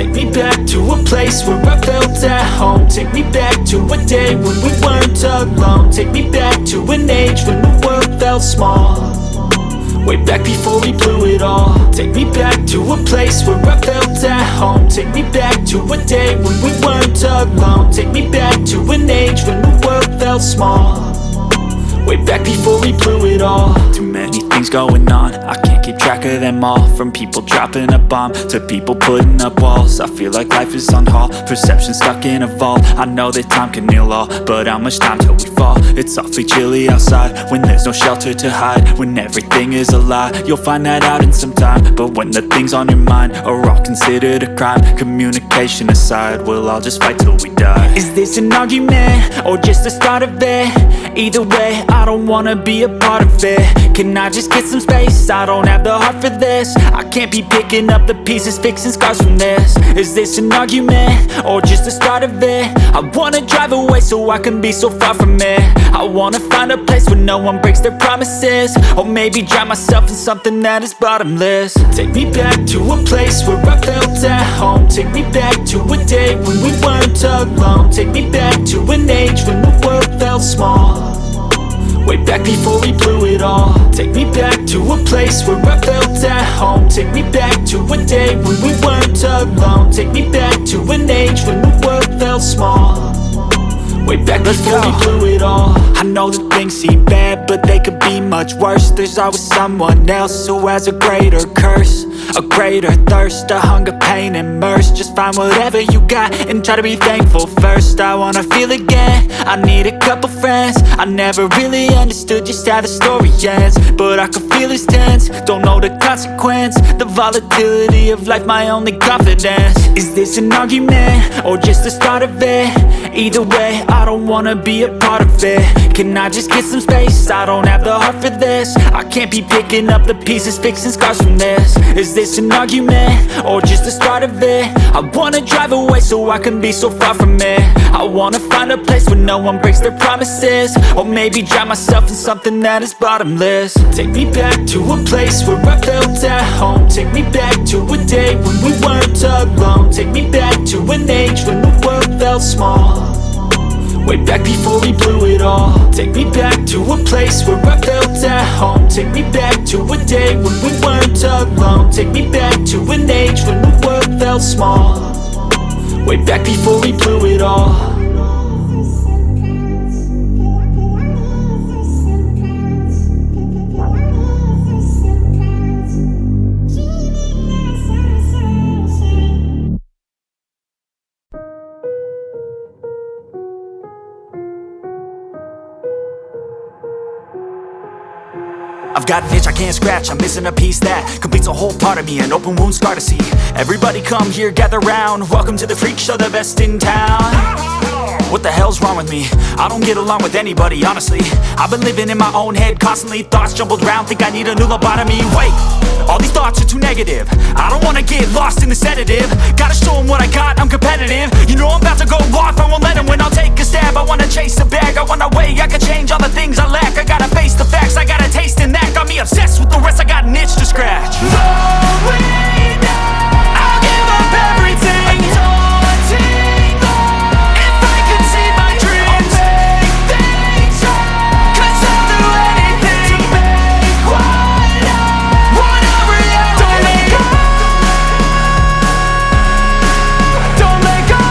Take me back to a place where I felt at home. Take me back to a day when we weren't alone. Take me back to an age when the world felt small, way back before we blew it all. Take me back to a place where I felt at home. Take me back to a day when we weren't alone. Take me back to an age when the world felt small, way back before we blew it all. Too many things going on, I can't keep track of them all. From people dropping a bomb to people putting up walls. I feel like life is on hold, perception stuck in a vault. I know that time can heal all, but how much time till we fall? It's awfully chilly outside when there's no shelter to hide. When everything is a lie, you'll find that out in some time. But when the things on your mind are all considered a crime, communication aside, we'll all just fight till we die. Is this an argument or just the start of it? Either way, I don't wanna be a part of it. Can I just get some space? I don't have the heart for this. I can't be picking up the pieces, fixing scars from this. Is this an argument or just the start of it? I wanna drive away so I can be so far from it. I wanna find a place where no one breaks their promises, or maybe drown myself in something that is bottomless. Take me back to a place where I felt at home. Take me back to a day when we weren't alone. Take me back to an age when the world felt small, way back before we blew it all. Take me back to a place where I felt at home. Take me back to a day when we weren't alone. Take me back to an age when the world felt small, way back before we blew it all. I know that things seem bad, but they could be much worse. There's always someone else who has a greater curse, a greater thirst, a hunger, pain, and mercy. Just find whatever you got and try to be thankful first. I wanna feel again, I need a couple friends. I never really understood just how the story ends, but I can feel it's tense, don't know the consequence. The volatility of life, my only confidence. Is this an argument or just the start of it? Either way, I don't wanna be a part of it. Can I just get some space? I don't have the heart for this. I can't be picking up the pieces, fixing scars from this. Is this an argument or just the start of it? I wanna drive away so I can be so far from it. I wanna find a place where no one breaks their promises, or maybe drown myself in something that is bottomless. Take me back to a place where I felt at home. Take me back to a day when we weren't alone. Take me back to an age when the world felt small, way back before we blew it all. Take me back to a place where I felt at home. Take me back to a day when we weren't alone. Take me back to an age when the world felt small, way back before we blew it all. I've got an itch I can't scratch, I'm missing a piece that completes a whole part of me, an open wound scar to see. Everybody come here, gather round, welcome to the freak show, the best in town. What the hell's wrong with me? I don't get along with anybody, honestly. I've been living in my own head constantly, thoughts jumbled round, think I need a new lobotomy. Wait, all these thoughts are too negative, I don't wanna get lost in the sedative. Gotta show them what I got, I'm competitive. You know I'm about to go off, I won't let them win, I'll take a stab. I wanna chase the bag, I wanna weigh, I can change all the things I lack. I gotta face the facts, I got a taste in that. Got me obsessed with the rest, I got an itch to scratch. Slowly now, I'll give up everything. Daunting though, if I could see my dreams, I'll make things right. 'Cause I'll do anything to make what I want a reality. Don't let go, don't let go.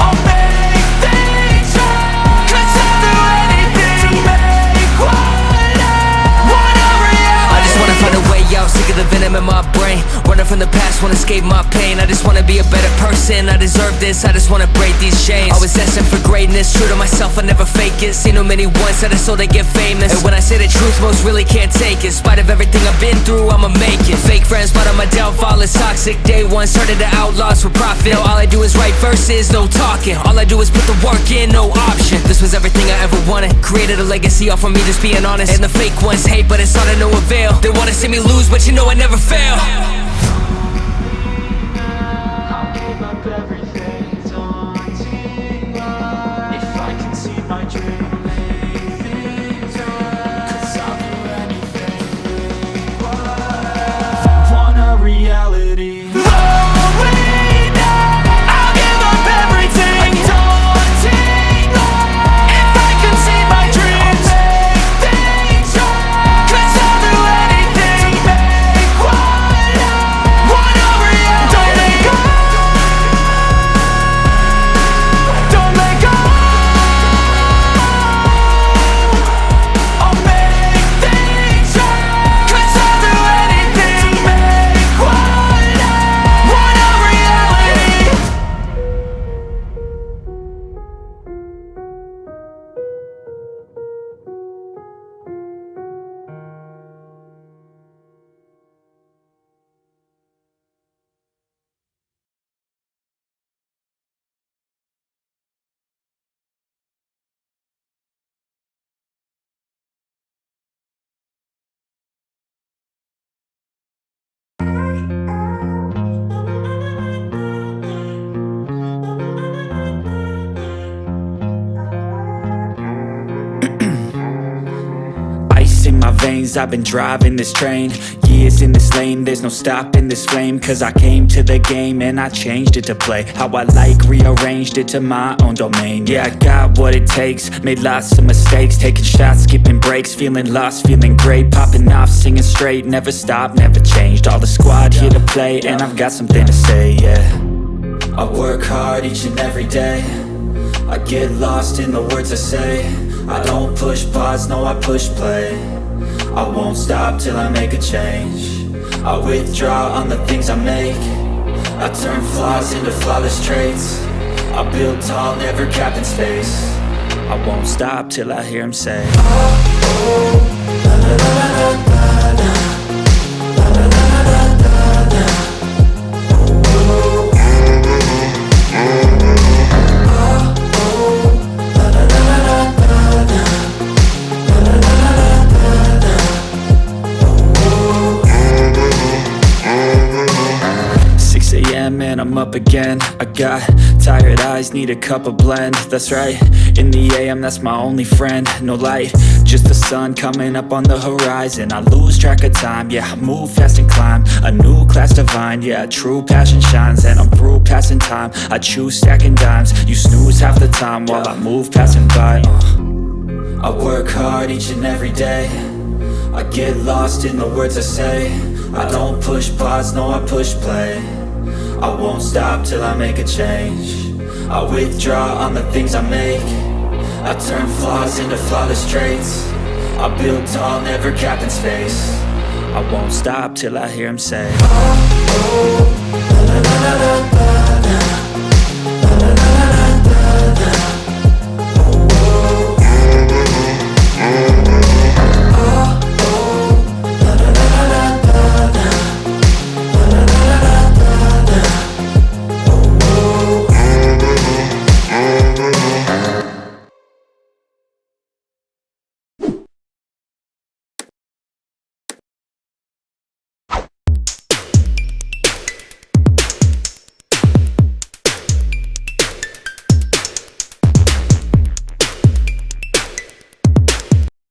I'll make things right. 'Cause I'll do anything to make what I want a reality. I just wanna find a way out, sick of the venom in my brain. Running from the past, wanna escape my pain. I just wanna be a better person, I deserve this, I just wanna break these chains. Always asking for greatness, true to myself, I never fake it. Seen too many once that I so they get famous. And when I say the truth, most really can't take it. In spite of everything I've been through, I'ma make it. Fake friends, but on my downfall is toxic. Day one, started to outlaws for profit. Now all I do is write verses, no talking. All I do is put the work in, no option. This was everything I ever wanted, created a legacy off of me, just being honest. And the fake ones hate, but it's all to no avail. They wanna see me lose, but you know I never fail. I'll give up everything, daunting though, if I can see my dream, make things right. 'Cause I'll do anything, what I wanna years I've been driving this train, years in this lane, there's no stopping this flame. Cause I came to the game and I changed it to play how I like, rearranged it to my own domain. Yeah, I got what it takes, made lots of mistakes, taking shots, skipping breaks, feeling lost, feeling great, popping off, singing straight, never stopped, never changed. All the squad here to play, and I've got something to say, yeah. I work hard each and every day, I get lost in the words I say. I don't push pause, no, I push play. I won't stop till I make a change. I withdraw on the things I make. I turn flaws into flawless traits. I build tall, never capped in space. I won't stop till I hear him say, oh, oh, la la la la la la, la la la la la la, oh, oh, la la la la la la, la la la la la la, oh, oh. 6 a.m. and I'm up again. I got tired eyes, need a cup of blend. That's right, in the AM, that's my only friend. No light, just the sun coming up on the horizon. I lose track of time, yeah, I move fast and climb a new class divine, yeah, true passion shines. And I'm through passing time, I choose stacking dimes. You snooze half the time while I move passing by. I work hard each and every day, I get lost in the words I say. I don't push pause, no, I push play. I won't stop till I make a change. I withdraw on the things I make. I turn flaws into flawless traits. I build tall, never capped in space. I won't stop till I hear him say, oh, oh, la la la la la la.